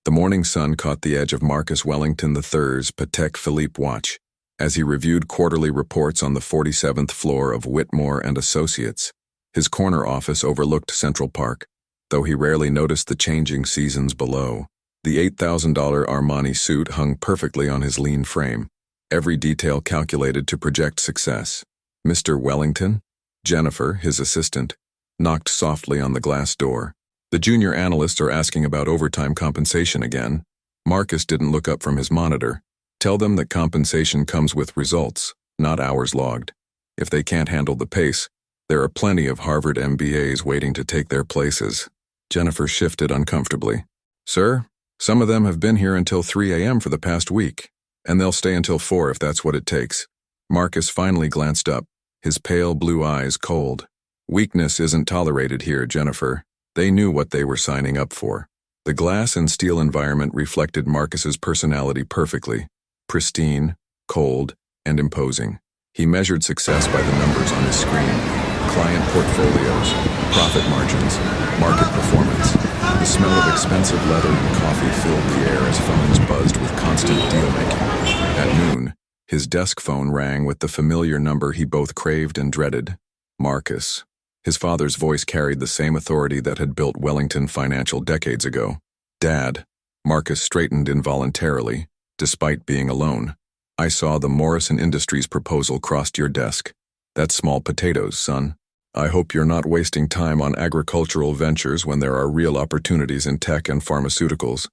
The morning sun caught the edge of Marcus Wellington III's Patek Philippe watch as he reviewed quarterly reports on the 47th floor of Whitmore and Associates. His corner office overlooked Central Park, though he rarely noticed the changing seasons below. The $8,000 Armani suit hung perfectly on his lean frame, every detail calculated to project success. "Mr. Wellington?" Jennifer, his assistant, knocked softly on the glass door. "The junior analysts are asking about overtime compensation again." Marcus didn't look up from his monitor. "Tell them that compensation comes with results, not hours logged. If they can't handle the pace, there are plenty of Harvard MBAs waiting to take their places." Jennifer shifted uncomfortably. "Sir, some of them have been here until 3 a.m. for the past week, and they'll stay until 4 if that's what it takes." Marcus finally glanced up, his pale blue eyes cold. "Weakness isn't tolerated here, Jennifer." They knew what they were signing up for. The glass and steel environment reflected Marcus's personality perfectly: pristine, cold, and imposing. He measured success by the numbers on his screen: client portfolios, profit margins, market performance. The smell of expensive leather and coffee filled the air as phones buzzed with constant deal-making. At noon, his desk phone rang with the familiar number he both craved and dreaded: Marcus. His father's voice carried the same authority that had built Wellington Financial decades ago. "Dad." Marcus straightened involuntarily, despite being alone. "I saw the Morrison Industries proposal crossed your desk. That's small potatoes, son. I hope you're not wasting time on agricultural ventures when there are real opportunities in tech and pharmaceuticals."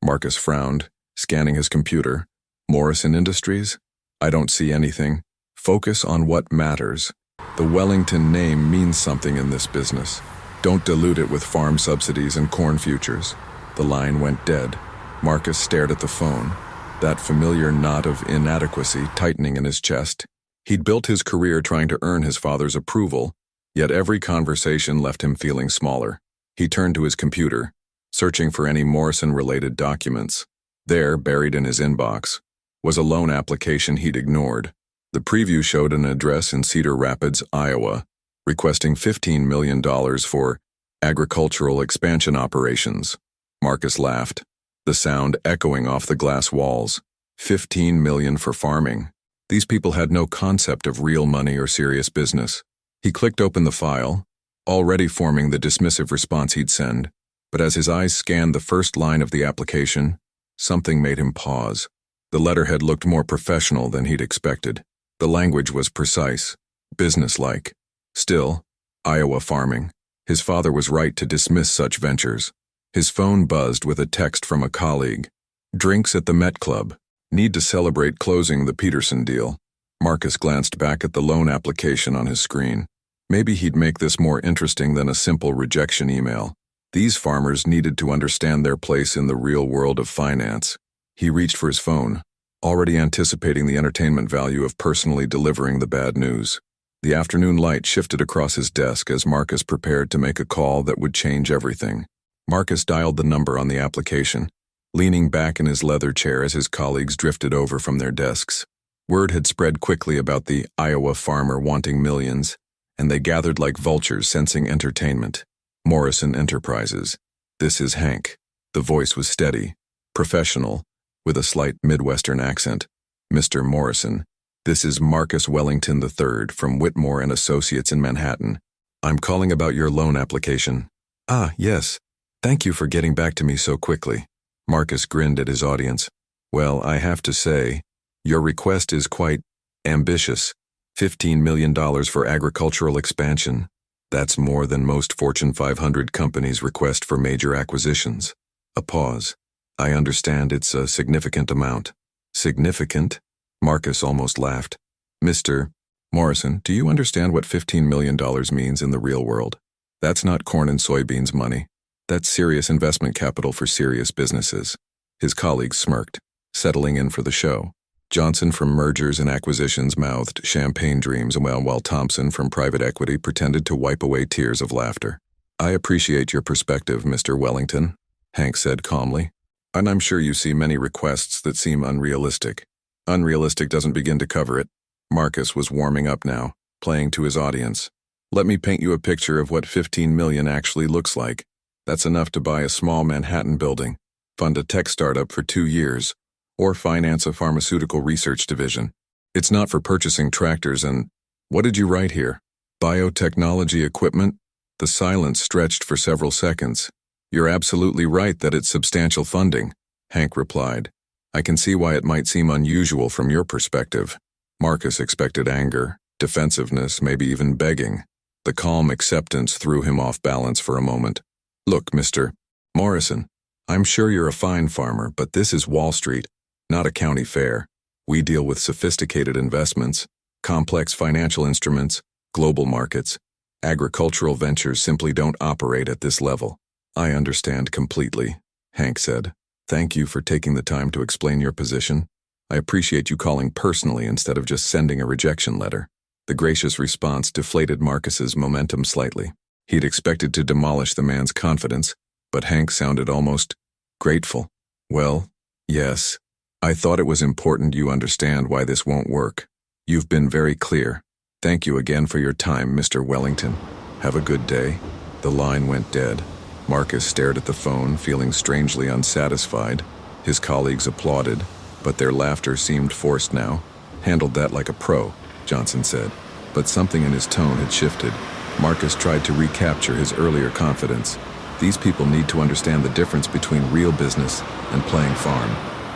Marcus frowned, scanning his computer. "Morrison Industries? I don't see anything. Focus on what matters. The Wellington name means something in this business. Don't dilute it with farm subsidies and corn futures." The line went dead. Marcus stared at the phone, that familiar knot of inadequacy tightening in his chest. He'd built his career trying to earn his father's approval, yet every conversation left him feeling smaller. He turned to his computer, searching for any Morrison-related documents. There, buried in his inbox, was a loan application he'd ignored. The preview showed an address in Cedar Rapids, Iowa, requesting $15 million for agricultural expansion operations. Marcus laughed, the sound echoing off the glass walls. $15 million for farming. These people had no concept of real money or serious business. He clicked open the file, already forming the dismissive response he'd send, but as his eyes scanned the first line of the application, something made him pause. The letterhead looked more professional than he'd expected. The language was precise, businesslike. Still, Iowa farming. His father was right to dismiss such ventures. His phone buzzed with a text from a colleague. "Drinks at the Met Club. Need to celebrate closing the Peterson deal." Marcus glanced back at the loan application on his screen. Maybe he'd make this more interesting than a simple rejection email. These farmers needed to understand their place in the real world of finance. He reached for his phone, already anticipating the entertainment value of personally delivering the bad news. The afternoon light shifted across his desk as Marcus prepared to make a call that would change everything. Marcus dialed the number on the application, leaning back in his leather chair as his colleagues drifted over from their desks. Word had spread quickly about the Iowa farmer wanting millions, and they gathered like vultures sensing entertainment. "Morrison Enterprises. This is Hank." The voice was steady, professional, with a slight Midwestern accent. "Mr. Morrison, this is Marcus Wellington III from Whitmore and Associates in Manhattan. I'm calling about your loan application." "Ah, yes. Thank you for getting back to me so quickly." Marcus grinned at his audience. "Well, I have to say, your request is quite ambitious. $15 million for agricultural expansion. That's more than most Fortune 500 companies request for major acquisitions." A pause. "I understand it's a significant amount." "Significant?" Marcus almost laughed. "Mr. Morrison, do you understand what $15 million means in the real world? That's not corn and soybeans money. That's serious investment capital for serious businesses." His colleagues smirked, settling in for the show. Johnson from Mergers and Acquisitions mouthed champagne dreams while Thompson from Private Equity pretended to wipe away tears of laughter. "I appreciate your perspective, Mr. Wellington," Hank said calmly. "And I'm sure you see many requests that seem unrealistic. Unrealistic doesn't begin to cover it." Marcus was warming up now, playing to his audience. "Let me paint you a picture of what $15 million actually looks like. That's enough to buy a small Manhattan building. fund a tech startup for 2 years, or finance a pharmaceutical research division. It's not for purchasing tractors and, what did you write here? Biotechnology equipment? The silence stretched for several seconds. You're absolutely right that it's substantial funding, Hank replied. I can see why it might seem unusual from your perspective. Marcus expected anger, defensiveness, maybe even begging. The calm acceptance threw him off balance for a moment. Look, Mr. Morrison, I'm sure you're a fine farmer, but this is Wall Street, not a county fair. We deal with sophisticated investments, complex financial instruments, global markets. Agricultural ventures simply don't operate at this level. I understand completely, Hank said. Thank you for taking the time to explain your position. I appreciate you calling personally instead of just sending a rejection letter. The gracious response deflated Marcus's momentum slightly. He'd expected to demolish the man's confidence, but Hank sounded almost grateful. Well, yes. I thought it was important you understand why this won't work. You've been very clear. Thank you again for your time, Mr. Wellington. Have a good day. The line went dead. Marcus stared at the phone, feeling strangely unsatisfied. His colleagues applauded, but their laughter seemed forced now. Handled that like a pro, Johnson said. But something in his tone had shifted. Marcus tried to recapture his earlier confidence. These people need to understand the difference between real business and playing farm.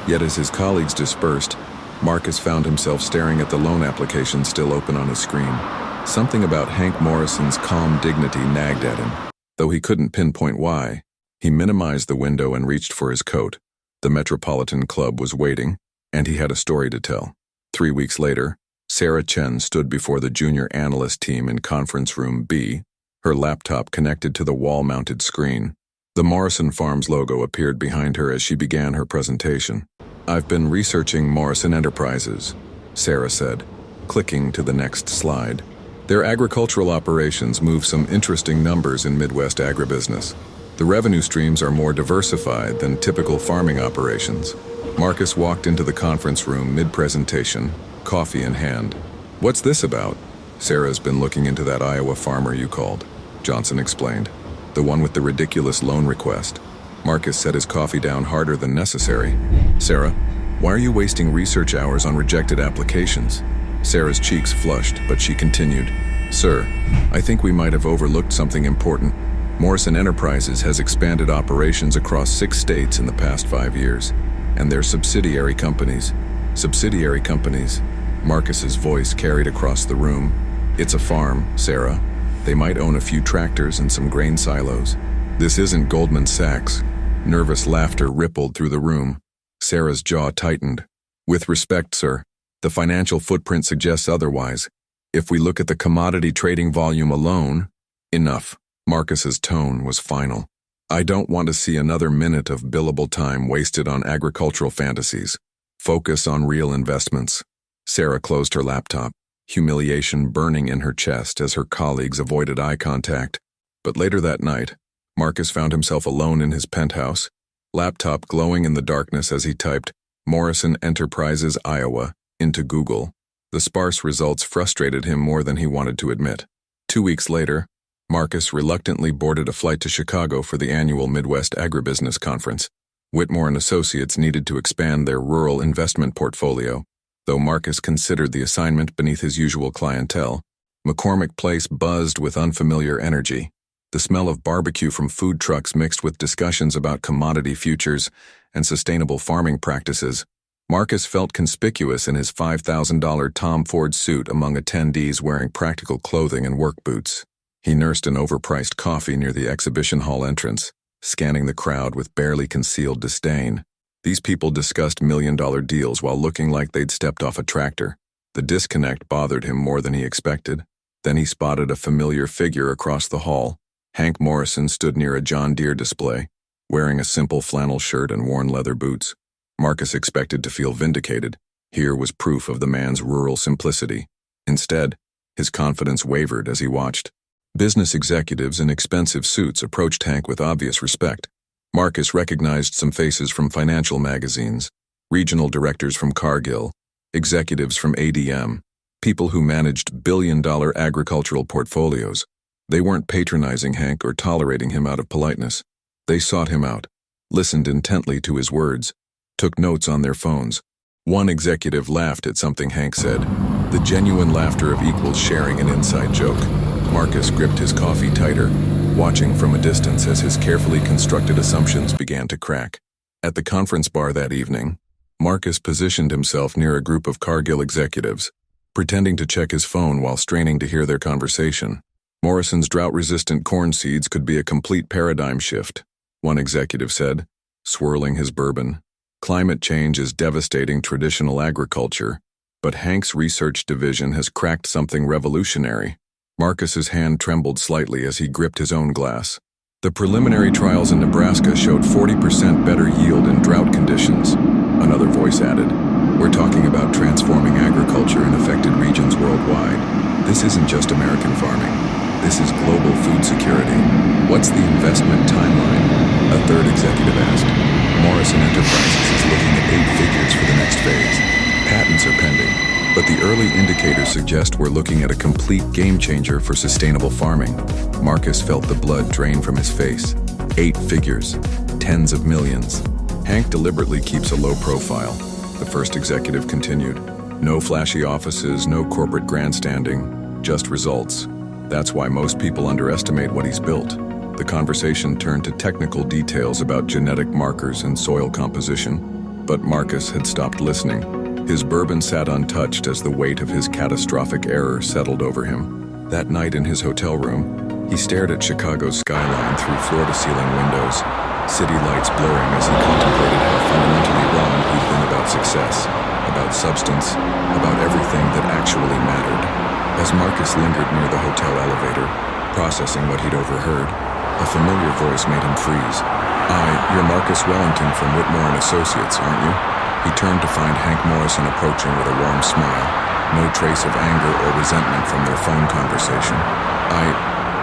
Yet as his colleagues dispersed, Marcus found himself staring at the loan application still open on his screen. Something about Hank Morrison's calm dignity nagged at him. Though he couldn't pinpoint why, he minimized the window and reached for his coat. The Metropolitan Club was waiting, and he had a story to tell. 3 weeks later, Sarah Chen stood before the junior analyst team in conference room B, her laptop connected to the wall-mounted screen. The Morrison Farms logo appeared behind her as she began her presentation. I've been researching Morrison Enterprises, Sarah said, clicking to the next slide. Their agricultural operations move some interesting numbers in Midwest agribusiness. The revenue streams are more diversified than typical farming operations. Marcus walked into the conference room mid-presentation, coffee in hand. What's this about? Sarah's been looking into that Iowa farmer you called, Johnson explained. The one with the ridiculous loan request. Marcus set his coffee down harder than necessary. Sarah, why are you wasting research hours on rejected applications? Sarah's cheeks flushed, but she continued. Sir, I think we might have overlooked something important. Morrison Enterprises has expanded operations across 6 states in the past 5 years, and they're subsidiary companies. Subsidiary companies. Marcus's voice carried across the room. It's a farm, Sarah. They might own a few tractors and some grain silos. This isn't Goldman Sachs. Nervous laughter rippled through the room. Sarah's jaw tightened. With respect, sir, the financial footprint suggests otherwise. If we look at the commodity trading volume alone, enough. Marcus's tone was final. I don't want to see another minute of billable time wasted on agricultural fantasies. Focus on real investments. Sarah closed her laptop, humiliation burning in her chest as her colleagues avoided eye contact. But later that night, Marcus found himself alone in his penthouse, laptop glowing in the darkness as he typed Morrison Enterprises, Iowa, into Google. The sparse results frustrated him more than he wanted to admit. 2 weeks later, Marcus reluctantly boarded a flight to Chicago for the annual Midwest Agribusiness Conference. Whitmore and Associates needed to expand their rural investment portfolio. Though Marcus considered the assignment beneath his usual clientele, McCormick Place buzzed with unfamiliar energy. The smell of barbecue from food trucks mixed with discussions about commodity futures and sustainable farming practices. Marcus felt conspicuous in his $5,000 Tom Ford suit among attendees wearing practical clothing and work boots. He nursed an overpriced coffee near the exhibition hall entrance, scanning the crowd with barely concealed disdain. These people discussed million-dollar deals while looking like they'd stepped off a tractor. The disconnect bothered him more than he expected. Then he spotted a familiar figure across the hall. Hank Morrison stood near a John Deere display, wearing a simple flannel shirt and worn leather boots. Marcus expected to feel vindicated. Here was proof of the man's rural simplicity. Instead, his confidence wavered as he watched. Business executives in expensive suits approached Hank with obvious respect. Marcus recognized some faces from financial magazines, regional directors from Cargill, executives from ADM, people who managed billion-dollar agricultural portfolios. They weren't patronizing Hank or tolerating him out of politeness. They sought him out, listened intently to his words, took notes on their phones. One executive laughed at something Hank said, the genuine laughter of equals sharing an inside joke. Marcus gripped his coffee tighter, watching from a distance as his carefully constructed assumptions began to crack. At the conference bar that evening, Marcus positioned himself near a group of Cargill executives, pretending to check his phone while straining to hear their conversation. Morrison's drought-resistant corn seeds could be a complete paradigm shift, one executive said, swirling his bourbon. Climate change is devastating traditional agriculture, but Hank's research division has cracked something revolutionary. Marcus's hand trembled slightly as he gripped his own glass. The preliminary trials in Nebraska showed 40% better yield in drought conditions. Another voice added, we're talking about transforming agriculture in affected regions worldwide. This isn't just American farming. This is global food security. What's the investment timeline? A third executive asked. Morrison Enterprises is looking at 8 figures for the next phase. Patents are pending, but the early indicators suggest we're looking at a complete game changer for sustainable farming. Marcus felt the blood drain from his face. 8 figures. Tens of millions. Hank deliberately keeps a low profile. The first executive continued. No flashy offices, no corporate grandstanding, just results. That's why most people underestimate what he's built. The conversation turned to technical details about genetic markers and soil composition, but Marcus had stopped listening. His bourbon sat untouched as the weight of his catastrophic error settled over him. That night in his hotel room, he stared at Chicago's skyline through floor-to-ceiling windows, city lights blurring as he contemplated how fundamentally wrong he'd been about success, about substance, about everything that actually mattered. As Marcus lingered near the hotel elevator, processing what he'd overheard, a familiar voice made him freeze. You're Marcus Wellington from Whitmore and Associates, aren't you? He turned to find Hank Morrison approaching with a warm smile, no trace of anger or resentment from their phone conversation.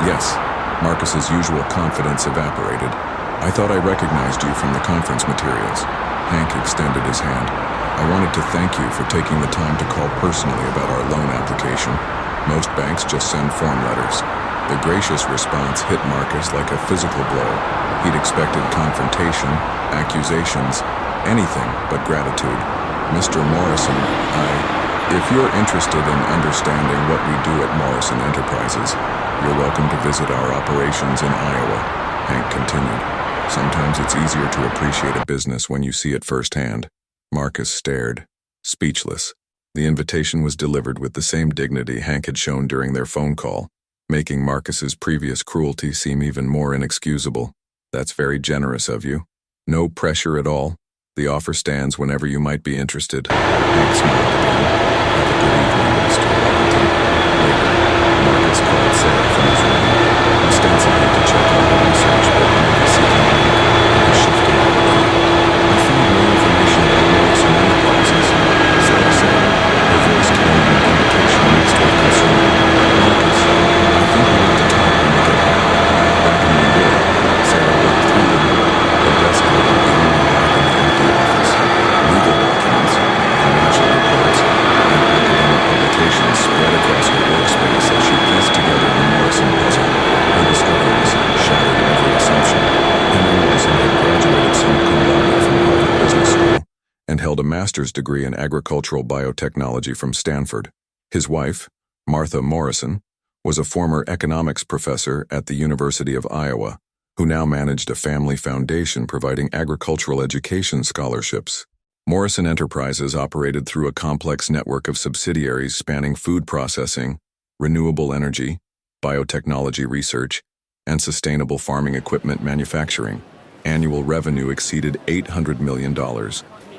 Yes. Marcus's usual confidence evaporated. I thought I recognized you from the conference materials. Hank extended his hand. I wanted to thank you for taking the time to call personally about our loan application. Most banks just send form letters. The gracious response hit Marcus like a physical blow. He'd expected confrontation, accusations, anything but gratitude. Mr. Morrison, if you're interested in understanding what we do at Morrison Enterprises, you're welcome to visit our operations in Iowa, Hank continued. Sometimes it's easier to appreciate a business when you see it firsthand. Marcus stared, speechless. The invitation was delivered with the same dignity Hank had shown during their phone call, making Marcus's previous cruelty seem even more inexcusable. That's very generous of you. No pressure at all. The offer stands whenever you might be interested. Hank smiled again. Have a good evening, Mr. Wellington. Later, Marcus called Sarah from his room, ostensibly to check on the research, but maybe seeking a link, and he shifted out of it. I found more information about Morrison Enterprises, Sarah said, her voice carrying an invitation mixed with concern. Marcus, I think we need to talk when we get home. Back in New York, Sarah worked through them, her desk loaded the only light in the empty office. Legal documents, financial reports, and academic publications spread across her workspace as she pieced together the Morrison puzzle. Her discoveries shattered every assumption. Henry Morrison had graduated summa cum laude from Harvard Business School and held a master's degree in agricultural biotechnology from Stanford. His wife, Martha Morrison, was a former economics professor at the University of Iowa, who now managed a family foundation providing agricultural education scholarships. Morrison Enterprises operated through a complex network of subsidiaries spanning food processing, renewable energy, biotechnology research, and sustainable farming equipment manufacturing. Annual revenue exceeded $800 million,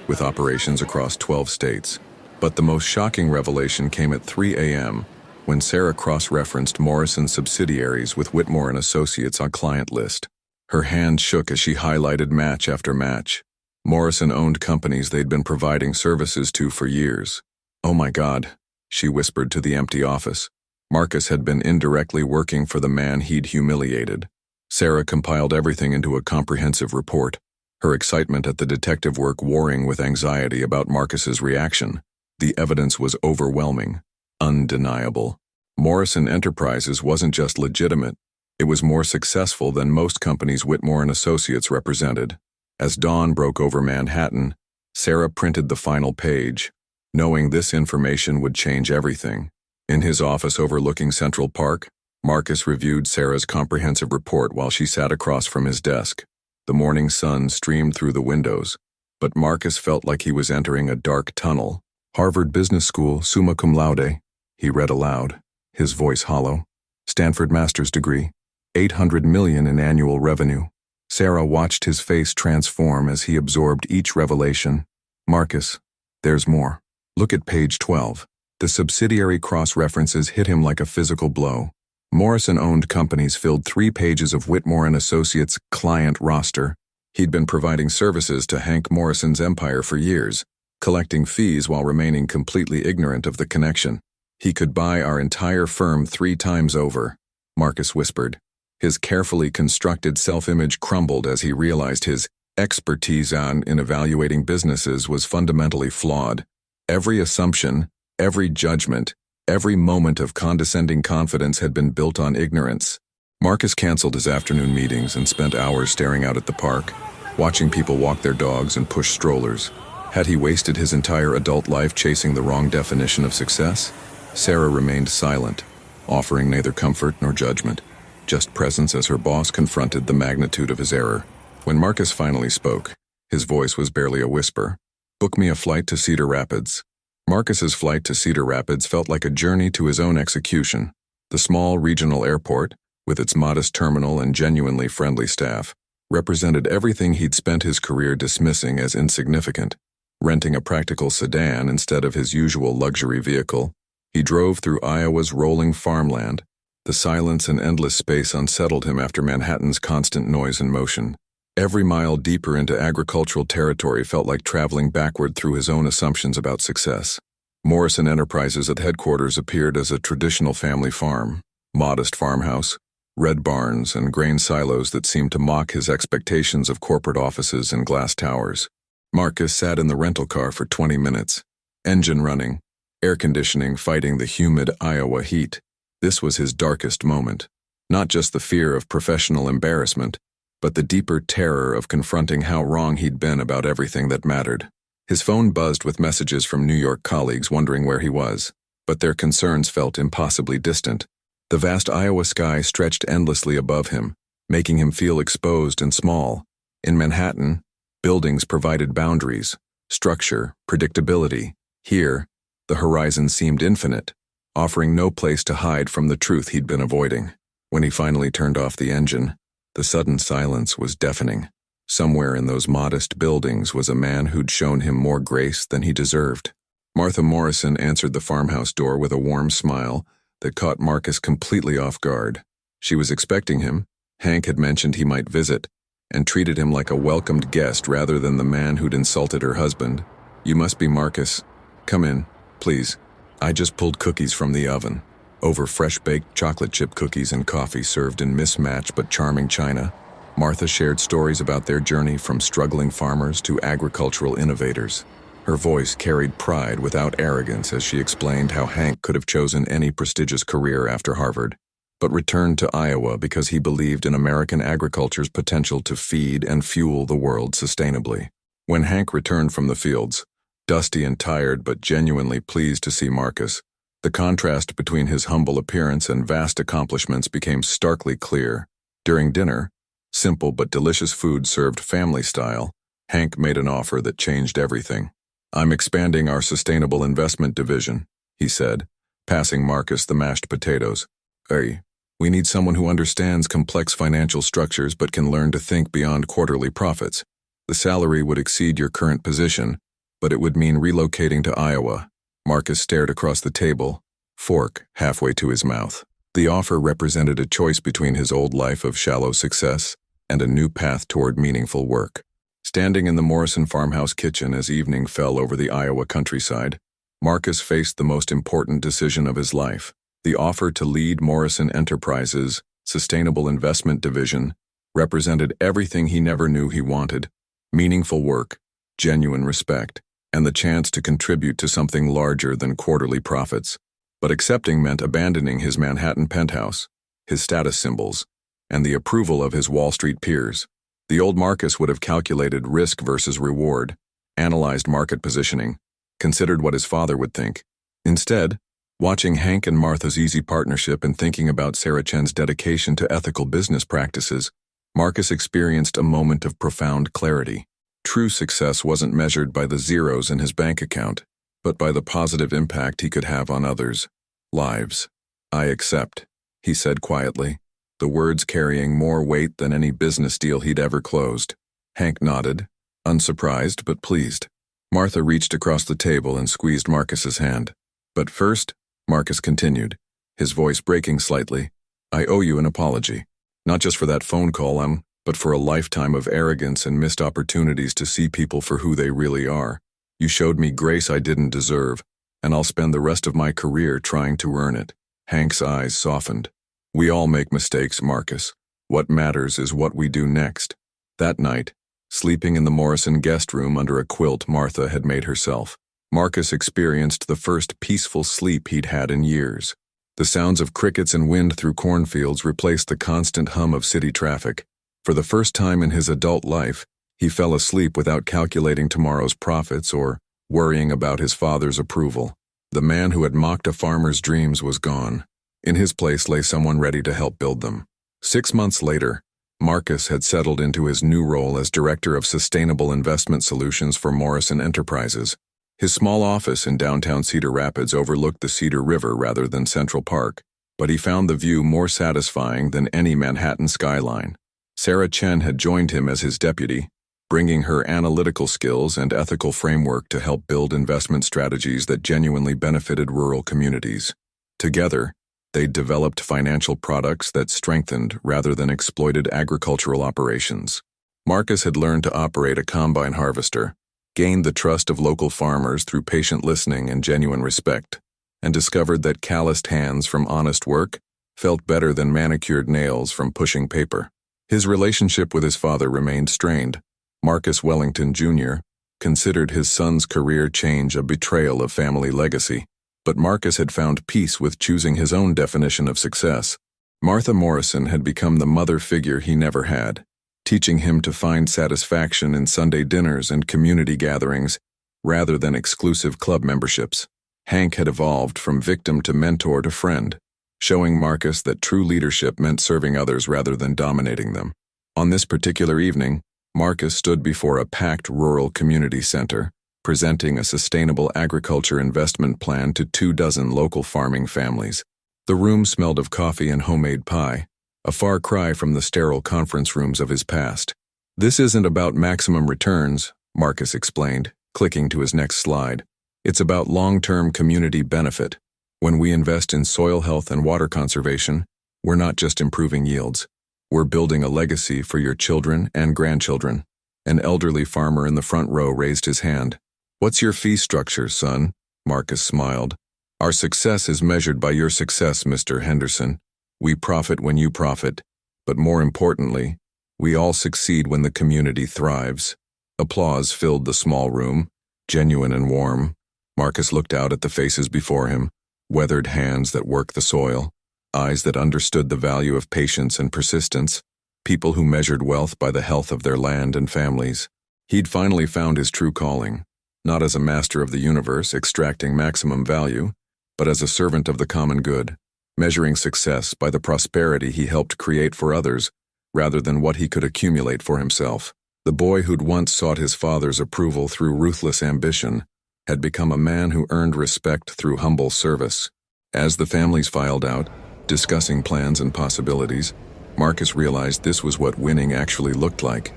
with operations across 12 states. But the most shocking revelation came at 3 a.m., when Sarah cross-referenced Morrison's subsidiaries with Whitmore and Associates on client list. Her hand shook as she highlighted match after match. Morrison owned companies they'd been providing services to for years. Oh my God, she whispered to the empty office. Marcus had been indirectly working for the man he'd humiliated. Sarah compiled everything into a comprehensive report, her excitement at the detective work warring with anxiety about Marcus's reaction. The evidence was overwhelming, undeniable. Morrison Enterprises wasn't just legitimate, it was more successful than most companies Whitmore and Associates represented. As dawn broke over Manhattan, Sarah printed the final page, knowing this information would change everything. In his office overlooking Central Park, Marcus reviewed Sarah's comprehensive report while she sat across from his desk. The morning sun streamed through the windows, but Marcus felt like he was entering a dark tunnel. Harvard Business School, summa cum laude, he read aloud, his voice hollow. Stanford master's degree, $800 million in annual revenue. Sarah watched his face transform as he absorbed each revelation. Marcus, there's more. Look at page 12. The subsidiary cross-references hit him like a physical blow. Morrison-owned companies filled 3 pages of Whitmore and Associates' client roster. He'd been providing services to Hank Morrison's empire for years, collecting fees while remaining completely ignorant of the connection. He could buy our entire firm 3 times over, Marcus whispered. His carefully constructed self-image crumbled as he realized his expertise in evaluating businesses was fundamentally flawed. Every assumption, every judgment, every moment of condescending confidence had been built on ignorance. Marcus canceled his afternoon meetings and spent hours staring out at the park, watching people walk their dogs and push strollers. Had he wasted his entire adult life chasing the wrong definition of success? Sarah remained silent, offering neither comfort nor judgment, just presence as her boss confronted the magnitude of his error. When Marcus finally spoke, his voice was barely a whisper. "Book me a flight to Cedar Rapids." Marcus's flight to Cedar Rapids felt like a journey to his own execution. The small regional airport, with its modest terminal and genuinely friendly staff, represented everything he'd spent his career dismissing as insignificant. Renting a practical sedan instead of his usual luxury vehicle, he drove through Iowa's rolling farmland. The silence and endless space unsettled him after Manhattan's constant noise and motion. Every mile deeper into agricultural territory felt like traveling backward through his own assumptions about success. Morrison Enterprises at headquarters appeared as a traditional family farm, modest farmhouse, red barns, and grain silos that seemed to mock his expectations of corporate offices and glass towers. Marcus sat in the rental car for 20 minutes, engine running, air conditioning fighting the humid Iowa heat. This was his darkest moment. Not just the fear of professional embarrassment, but the deeper terror of confronting how wrong he'd been about everything that mattered. His phone buzzed with messages from New York colleagues wondering where he was, but their concerns felt impossibly distant. The vast Iowa sky stretched endlessly above him, making him feel exposed and small. In Manhattan, buildings provided boundaries, structure, predictability. Here, the horizon seemed infinite, offering no place to hide from the truth he'd been avoiding. When he finally turned off the engine, the sudden silence was deafening. Somewhere in those modest buildings was a man who'd shown him more grace than he deserved. Martha Morrison answered the farmhouse door with a warm smile that caught Marcus completely off guard. She was expecting him. Hank had mentioned he might visit, and treated him like a welcomed guest rather than the man who'd insulted her husband. "You must be Marcus. Come in, please. I just pulled cookies from the oven." Over fresh-baked chocolate chip cookies and coffee served in mismatched but charming china, Martha shared stories about their journey from struggling farmers to agricultural innovators. Her voice carried pride without arrogance as she explained how Hank could have chosen any prestigious career after Harvard, but returned to Iowa because he believed in American agriculture's potential to feed and fuel the world sustainably. When Hank returned from the fields, dusty and tired but genuinely pleased to see Marcus, the contrast between his humble appearance and vast accomplishments became starkly clear. During dinner, simple but delicious food served family style, Hank made an offer that changed everything. "I'm expanding our sustainable investment division," he said, passing Marcus the mashed potatoes. "Hey, we need someone who understands complex financial structures but can learn to think beyond quarterly profits. The salary would exceed your current position, but it would mean relocating to Iowa." Marcus stared across the table, fork halfway to his mouth. The offer represented a choice between his old life of shallow success and a new path toward meaningful work. Standing in the Morrison farmhouse kitchen as evening fell over the Iowa countryside, Marcus faced the most important decision of his life. The offer to lead Morrison Enterprises' Sustainable Investment Division represented everything he never knew he wanted: meaningful work, genuine respect, and the chance to contribute to something larger than quarterly profits. But accepting meant abandoning his Manhattan penthouse, his status symbols, and the approval of his Wall Street peers. The old Marcus would have calculated risk versus reward, analyzed market positioning, considered what his father would think. Instead, watching Hank and Martha's easy partnership and thinking about Sarah Chen's dedication to ethical business practices, Marcus experienced a moment of profound clarity. True success wasn't measured by the zeros in his bank account, but by the positive impact he could have on others' lives. "I accept," he said quietly, the words carrying more weight than any business deal he'd ever closed. Hank nodded, unsurprised but pleased. Martha reached across the table and squeezed Marcus's hand. "But first," Marcus continued, his voice breaking slightly, "I owe you an apology. Not just for that phone call, but for a lifetime of arrogance and missed opportunities to see people for who they really are. You showed me grace I didn't deserve, and I'll spend the rest of my career trying to earn it." Hank's eyes softened. "We all make mistakes, Marcus. What matters is what we do next." That night, sleeping in the Morrison guest room under a quilt Martha had made herself, Marcus experienced the first peaceful sleep he'd had in years. The sounds of crickets and wind through cornfields replaced the constant hum of city traffic. For the first time in his adult life, he fell asleep without calculating tomorrow's profits or worrying about his father's approval. The man who had mocked a farmer's dreams was gone. In his place lay someone ready to help build them. 6 months later, Marcus had settled into his new role as Director of Sustainable Investment Solutions for Morrison Enterprises. His small office in downtown Cedar Rapids overlooked the Cedar River rather than Central Park, but he found the view more satisfying than any Manhattan skyline. Sarah Chen had joined him as his deputy, bringing her analytical skills and ethical framework to help build investment strategies that genuinely benefited rural communities. Together, they developed financial products that strengthened rather than exploited agricultural operations. Marcus had learned to operate a combine harvester, gained the trust of local farmers through patient listening and genuine respect, and discovered that calloused hands from honest work felt better than manicured nails from pushing paper. His relationship with his father remained strained. Marcus Wellington, Jr. considered his son's career change a betrayal of family legacy, but Marcus had found peace with choosing his own definition of success. Martha Morrison had become the mother figure he never had, teaching him to find satisfaction in Sunday dinners and community gatherings rather than exclusive club memberships. Hank had evolved from victim to mentor to friend, showing Marcus that true leadership meant serving others rather than dominating them. On this particular evening, Marcus stood before a packed rural community center, presenting a sustainable agriculture investment plan to 24 local farming families. The room smelled of coffee and homemade pie, a far cry from the sterile conference rooms of his past. "This isn't about maximum returns," Marcus explained, clicking to his next slide. "It's about long-term community benefit. When we invest in soil health and water conservation, we're not just improving yields. We're building a legacy for your children and grandchildren." An elderly farmer in the front row raised his hand. "What's your fee structure, son?" Marcus smiled. "Our success is measured by your success, Mr. Henderson. We profit when you profit, but more importantly, we all succeed when the community thrives." Applause filled the small room, genuine and warm. Marcus looked out at the faces before him, weathered hands that worked the soil, eyes that understood the value of patience and persistence, people who measured wealth by the health of their land and families. He'd finally found his true calling, not as a master of the universe extracting maximum value, but as a servant of the common good, measuring success by the prosperity he helped create for others rather than what he could accumulate for himself. The boy who'd once sought his father's approval through ruthless ambition had become a man who earned respect through humble service. As the families filed out, discussing plans and possibilities, Marcus realized this was what winning actually looked like.